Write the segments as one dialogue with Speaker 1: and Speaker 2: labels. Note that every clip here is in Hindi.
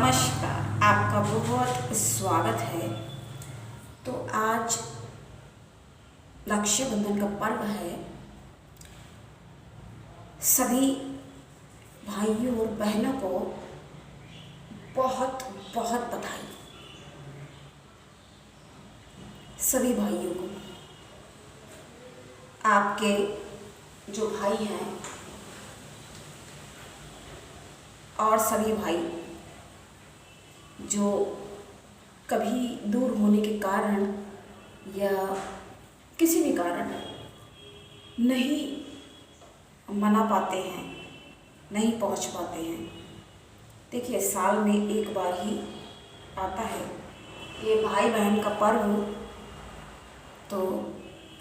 Speaker 1: नमस्कार, आपका बहुत स्वागत है। तो आज रक्षाबंधन का पर्व है। सभी भाइयों और बहनों को बहुत बहुत बधाई। सभी भाइयों को, आपके जो भाई हैं और सभी भाई जो कभी दूर होने के कारण या किसी भी कारण नहीं मना पाते हैं, नहीं पहुंच पाते हैं। देखिए, साल में एक बार ही आता है ये भाई बहन का पर्व, तो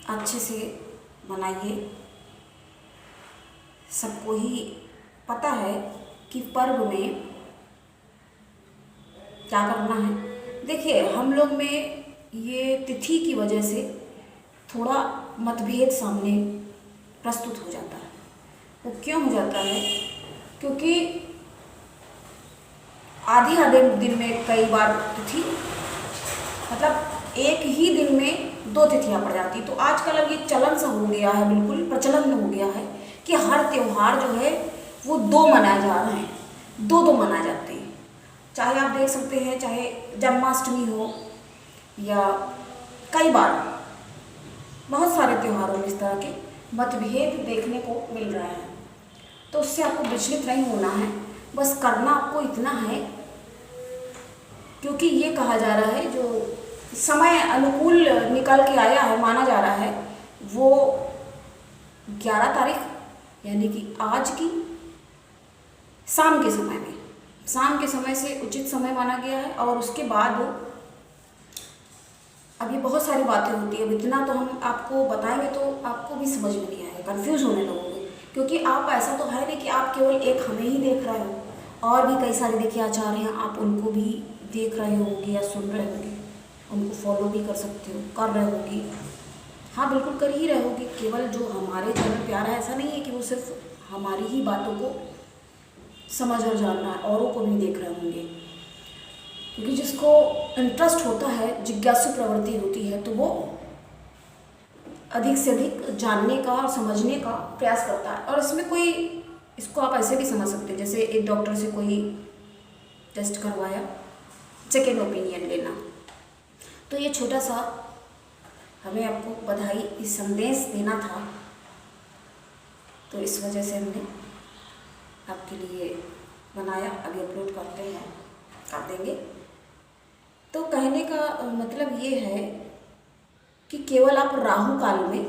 Speaker 1: अच्छे से मनाइए। सबको ही पता है कि पर्व में क्या करना है। देखिए, हम लोग में ये तिथि की वजह से थोड़ा मतभेद सामने प्रस्तुत हो जाता है। वो क्यों हो जाता है? क्योंकि आधे आधे दिन में कई बार तिथि, मतलब एक ही दिन में दो तिथियां पड़ जाती। तो आजकल अब ये चलन सा हो गया है, बिल्कुल प्रचलन हो गया है कि हर त्यौहार जो है वो दो मनाए जा रहे हैं, दो मनाए जाते हैं। चाहे आप देख सकते हैं, चाहे जन्माष्टमी हो या कई बार बहुत सारे त्योहारों में इस तरह के मतभेद देखने को मिल रहे हैं। तो उससे आपको विचलित नहीं होना है। बस करना आपको इतना है, क्योंकि ये कहा जा रहा है जो समय अनुकूल निकल के आया है, माना जा रहा है, वो 11 तारीख यानी कि आज की शाम के समय में, शाम के समय से उचित समय माना गया है। और उसके बाद अब ये बहुत सारी बातें होती है। अब इतना तो हम आपको बताएंगे तो आपको भी समझ में नहीं आएगा, कंफ्यूज होने लगोगे। क्योंकि आप ऐसा तो है नहीं कि आप केवल एक हमें ही देख रहे हो, और भी कई सारे देखिए आचार्य हैं, आप उनको भी देख रहे होंगे या सुन रहे होंगे, उनको फॉलो भी कर सकते हो, कर रहे होगी। हाँ, बिल्कुल कर ही रहे होगे। केवल जो हमारे चैनल प्यारा है, ऐसा नहीं है कि वो सिर्फ हमारी ही बातों को समझ और जान रहा है, औरों को भी देख रहे होंगे। क्योंकि जिसको इंटरेस्ट होता है, जिज्ञासु प्रवृत्ति होती है, तो वो अधिक से अधिक जानने का और समझने का प्रयास करता है। और इसमें कोई, इसको आप ऐसे भी समझ सकते हैं, जैसे एक डॉक्टर से कोई टेस्ट करवाया, सेकेंड ओपिनियन लेना। तो ये छोटा सा हमें आपको बधाई, इस संदेश देना था, तो इस वजह से हमने आपके लिए बनाया। अभी अपलोड करते हैं, कर देंगे। तो कहने का मतलब ये है कि केवल आप राहु काल में,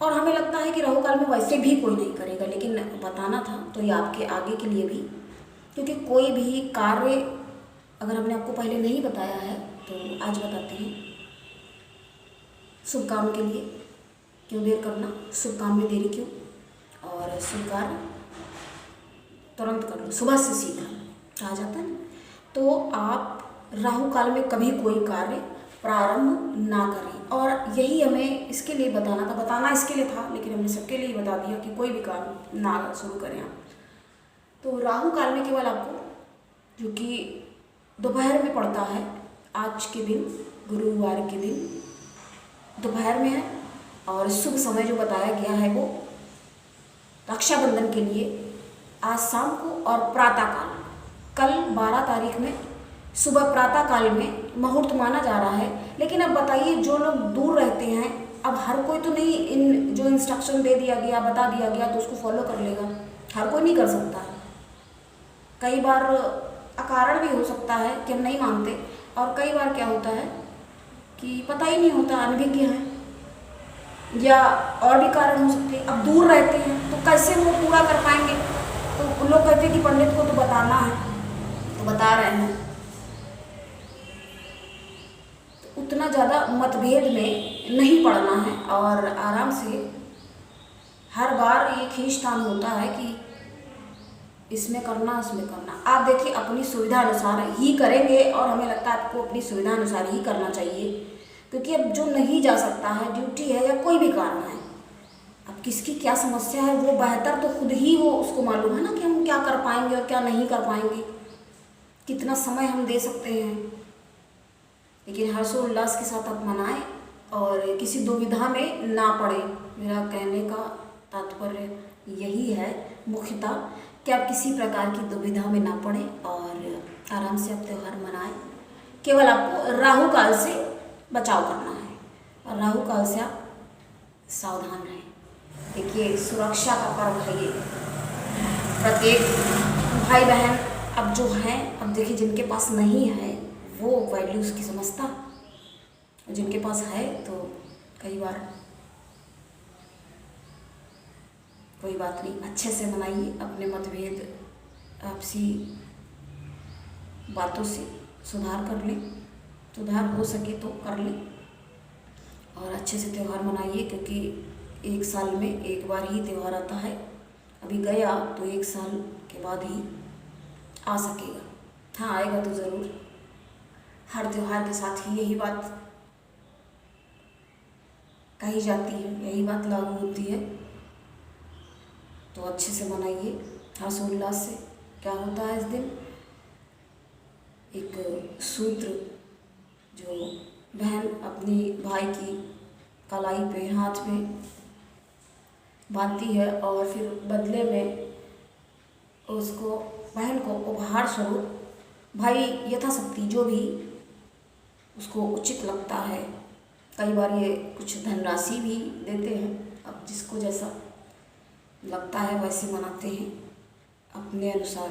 Speaker 1: और हमें लगता है कि राहु काल में वैसे भी कोई नहीं करेगा, लेकिन बताना था तो ये आपके आगे के लिए भी। क्योंकि कोई भी कार्य अगर हमने आपको पहले नहीं बताया है तो आज बताते हैं। शुभ काम के लिए क्यों देर करना, शुभ काम में देरी क्यों, और शुभ कार्य तुरंत कर लो, सुबह से सीधा कहा जाता है ना। तो आप राहु काल में कभी कोई कार्य प्रारंभ ना करें। और यही हमें इसके लिए बताना था, बताना इसके लिए था, लेकिन हमने सबके लिए बता दिया कि कोई भी काम ना शुरू करें आप। तो राहु काल में केवल आपको, जो कि दोपहर में पड़ता है, आज के दिन गुरुवार के दिन दोपहर में है, और शुभ समय जो बताया गया है वो रक्षाबंधन के लिए आज शाम को और प्रातः काल, कल 12 तारीख में सुबह प्रातः काल में मुहूर्त माना जा रहा है। लेकिन अब बताइए, जो लोग दूर रहते हैं, अब हर कोई तो नहीं इन जो इंस्ट्रक्शन दे दिया गया, बता दिया गया, तो उसको फॉलो कर लेगा। हर कोई नहीं कर सकता है। कई बार अकारण भी हो सकता है कि हम नहीं मानते, और कई बार क्या होता है कि पता ही नहीं होता, अनभिज्ञ है, या और भी कारण हो सकते हैं। अब दूर रहते हैं तो कैसे वो पूरा कर पाएंगे? तो लोग कहते हैं कि पंडित को तो बताना है, तो बता रहे हैं। तो उतना ज़्यादा मतभेद में नहीं पड़ना है, और आराम से हर बार ये खींचतान होता है कि इसमें करना, उसमें करना। आप देखिए, अपनी सुविधा अनुसार ही करेंगे, और हमें लगता है आपको अपनी सुविधा अनुसार ही करना चाहिए। क्योंकि अब जो नहीं जा सकता है, ड्यूटी है या कोई भी कारण है, अब किसकी क्या समस्या है वो बेहतर तो खुद ही वो उसको मालूम है ना, कि हम क्या कर पाएंगे और क्या नहीं कर पाएंगे। कितना समय हम दे सकते हैं, लेकिन हर्षोल्लास के साथ आप मनाएं और किसी दुविधा में ना पड़े। मेरा कहने का तात्पर्य यही है मुख्यतः कि आप किसी प्रकार की दुविधा में ना पड़े और आराम से आप त्यौहार मनाएं। केवल आपको राहु काल से बचाव करना है और राहु काल से आप सावधान रहें। देखिए, सुरक्षा का पर्व है ये। प्रत्येक भाई बहन अब जो हैं, अब देखिए जिनके पास नहीं है वो वैल्यू उसकी समझता, जिनके पास है तो कई बार कोई बात नहीं, अच्छे से मनाइए। अपने मतभेद आपसी बातों से सुधार कर लें, सुधार हो सके तो कर लें और अच्छे से त्यौहार मनाइए, क्योंकि एक साल में एक बार ही त्यौहार आता है। अभी गया तो एक साल के बाद ही आ सकेगा। हाँ, आएगा तो ज़रूर। हर त्यौहार के साथ ही यही बात कही जाती है, यही बात लागू होती है। तो अच्छे से मनाइए हर्षोल्लास से। क्या होता है इस दिन, एक सूत्र जो बहन अपनी भाई की कलाई पे, हाथ में बांधती है और फिर बदले में उसको, बहन को उपहार स्वरूप भाई यथाशक्ति जो भी उसको उचित लगता है, कई बार ये कुछ धनराशि भी देते हैं। अब जिसको जैसा लगता है वैसे मनाते हैं अपने अनुसार।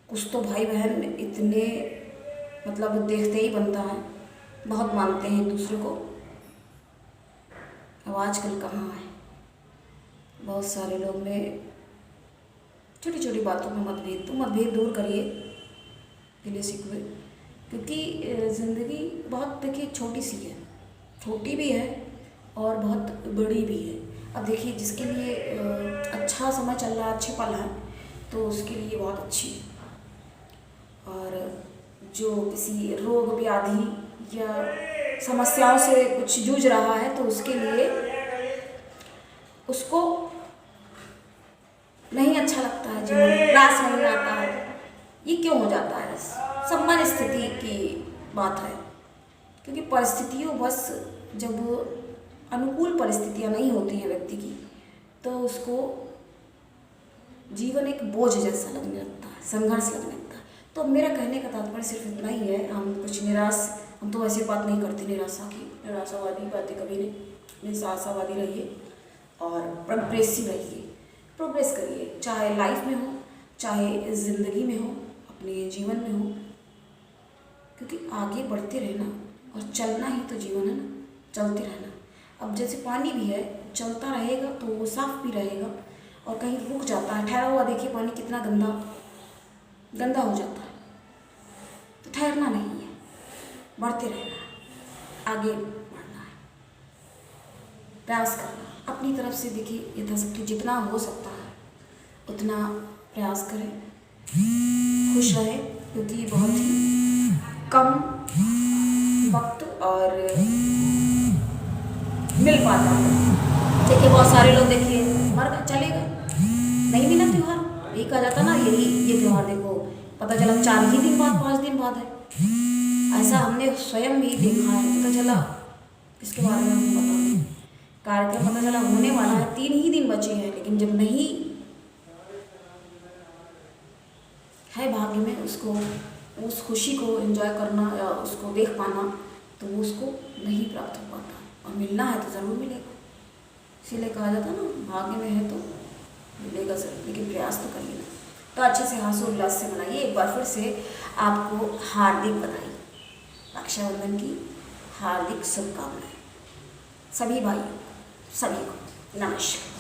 Speaker 1: कुछ तो भाई बहन इतने मतलब देखते ही बनता है, बहुत मानते हैं एक दूसरे को। अब आजकल कहाँ है, बहुत सारे लोग में छोटी छोटी बातों में मतभेद, तो मतभेद दूर करिए गिले शिकवे, क्योंकि ज़िंदगी बहुत देखिए छोटी सी है, छोटी भी है और बहुत बड़ी भी है। अब देखिए जिसके लिए अच्छा समय चल रहा है, अच्छे पल हैं, तो उसके लिए बहुत अच्छी है। और जो किसी रोग व्याधि या समस्याओं से कुछ जूझ रहा है तो उसके लिए उसको नहीं अच्छा लगता है, जीवन रास नहीं आता है। ये क्यों हो जाता है? सम्मान स्थिति की बात है, क्योंकि परिस्थितियों बस जब अनुकूल परिस्थितियां नहीं होती हैं व्यक्ति की, तो उसको जीवन एक बोझ जैसा लगने लगता है, संघर्ष लगने लगता है। तो मेरा कहने का तात्पर्य सिर्फ इतना ही है। हम कुछ निराश, हम तो वैसे बात नहीं करते निराशा की, निराशावादी बातें कभी नहीं। हमेशा आशावादी रहिए और प्रोग्रेसिव रहिए, प्रोग्रेस करिए, चाहे लाइफ में हो, चाहे ज़िंदगी में हो, अपने जीवन में हो, क्योंकि आगे बढ़ते रहना और चलना ही तो जीवन है ना, चलते रहना। अब जैसे पानी भी है, चलता रहेगा तो वो साफ भी रहेगा, और कहीं रुक जाता है, ठहरा हुआ देखिए पानी कितना गंदा हो जाता है। तो ठहरना नहीं है, बढ़ते रहना है, आगे बढ़ना है, प्रयास करना अपनी तरफ से। देखिए यथाशक्ति जितना हो सकता है उतना प्रयास करें, खुश रहें, क्योंकि बहुत ही कम वक्त और मिल पाता है। देखिए बहुत सारे लोग देखिए मर गए, चले गए, नहीं मिला त्यौहार। यही कहा जाता ना, ये त्यौहार देखो पता चला 4 ही दिन बाद, 5 दिन बाद है। ऐसा हमने स्वयं भी देखा है। पता चला, इसके बारे में हमको पता नहीं, कार्यक्रम पता चला होने वाला है, 3 ही दिन बचे हैं, लेकिन जब नहीं है भाग्य में उसको उस खुशी को एंजॉय करना या उसको देख पाना, तो वो उसको नहीं प्राप्त हो पाता। और मिलना है तो ज़रूर मिलेगा। इसीलिए कहा जाता ना, भाग्य में है तो मिलेगा ज़रूर, लेकिन प्रयास तो करिए ना। तो अच्छे से हर्षोल्लास से मनाइए। एक बार फिर से आपको हार्दिक बधाई, रक्षाबंधन की हार्दिक शुभकामनाएं सभी भाइयों, सभी को नमस्कार।